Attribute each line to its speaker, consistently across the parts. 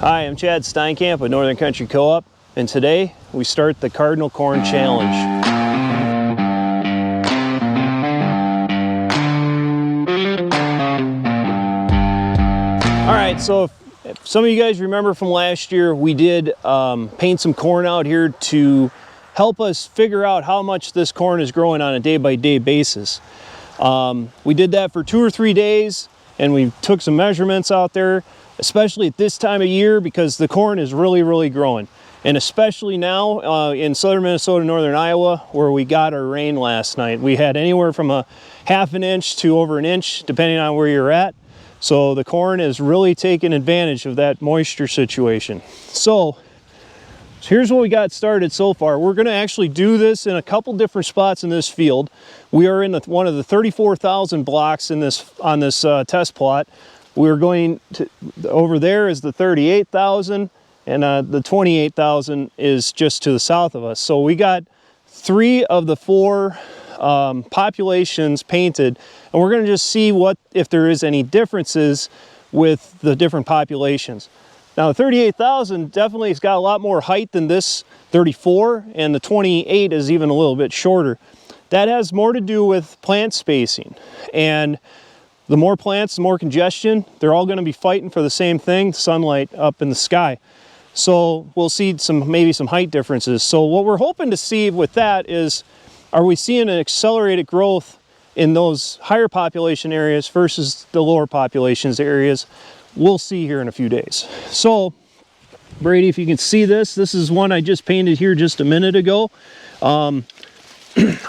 Speaker 1: Hi, I'm Chad Steinkamp with Northern Country Co-op, and today we start the Cardinal Corn Challenge. All right, so if some of you guys remember from last year, we did paint some corn out here to help us figure out how much this corn is growing on a day-by-day basis. We did that for 2 or 3 days, and we took some measurements out there, especially at this time of year, because the corn is really growing. And especially now in southern Minnesota, northern Iowa, where we got our rain last night. We had anywhere from a ½ an inch to over an inch, depending on where you're at. So the corn is really taking advantage of that moisture situation. So here's what we got started so far. We're going to actually do this in a couple different spots in this field. We are in one of the 34,000 blocks in on this test plot. We're going to, over there is the 38,000, and the 28,000 is just to the south of us. So we got 3 of the 4 populations painted, and we're going to just see if there is any differences with the different populations. Now the 38,000 definitely has got a lot more height than this 34, and the 28 is even a little bit shorter. That has more to do with plant spacing, and the more plants, the more congestion. They're all going to be fighting for the same thing, sunlight up in the sky. So we'll see maybe some height differences. So what we're hoping to see with that is, are we seeing an accelerated growth in those higher population areas versus the lower populations areas? We'll see here in a few days. So Brady, if you can see this is one I just painted here just a minute ago.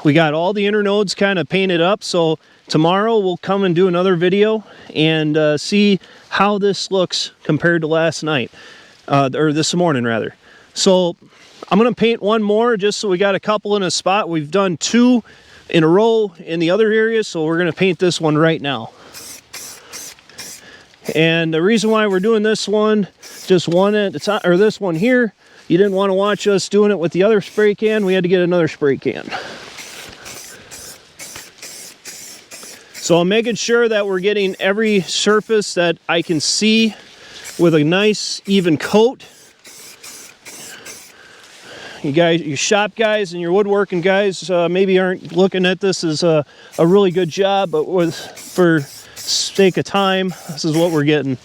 Speaker 1: We got all the internodes kind of painted up, so tomorrow we'll come and do another video and see how this looks compared to last night, or this morning rather. So I'm going to paint one more just so we got a couple in a spot. We've done 2 in a row in the other areas, so we're going to paint this one right now. And the reason why we're doing this one, just one at a time, or this one here, you didn't want to watch us doing it with the other spray can. We had to get another spray can. So I'm making sure that we're getting every surface that I can see with a nice even coat. You guys, your shop guys and your woodworking guys maybe aren't looking at this as a really good job, but for sake of time, this is what we're getting.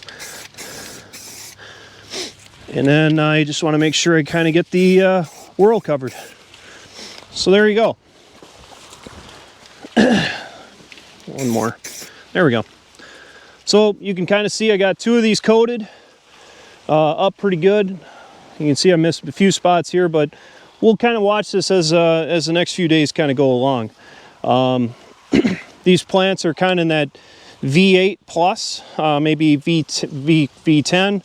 Speaker 1: And then I just want to make sure I kind of get the whirl covered. So there you go. One more. There we go. So you can kind of see I got 2 of these coated up pretty good. You can see I missed a few spots here, but we'll kind of watch this as the next few days kind of go along. These plants are kind of in that V8 plus, maybe V10.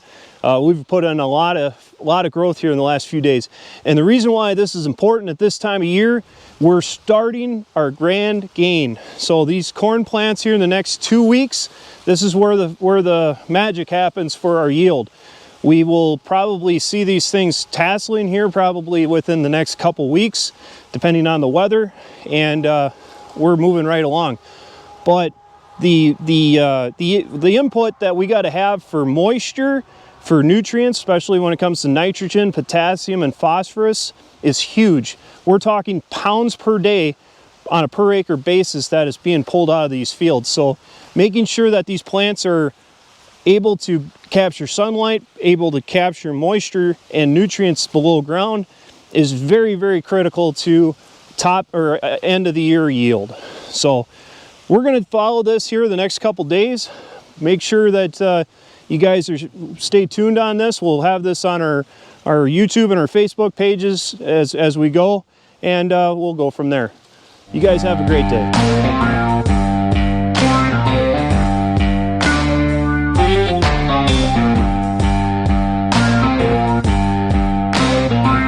Speaker 1: We've put in a lot of growth here in the last few days. And the reason why this is important at this time of year, we're starting our grand gain. So these corn plants here in the next 2 weeks, this is where the magic happens for our yield. We will probably see these things tasseling here probably within the next couple weeks, depending on the weather, and we're moving right along. But the input that we got to have for moisture, for nutrients, especially when it comes to nitrogen, potassium, and phosphorus, is huge. We're talking pounds per day on a per acre basis that is being pulled out of these fields. So making sure that these plants are able to capture sunlight, able to capture moisture and nutrients below ground is very critical to top or end of the year yield. So we're going to follow this here the next couple days. Make sure that you guys stay tuned on this. We'll have this on our YouTube and our Facebook pages as we go, and we'll go from there. You guys have a great day.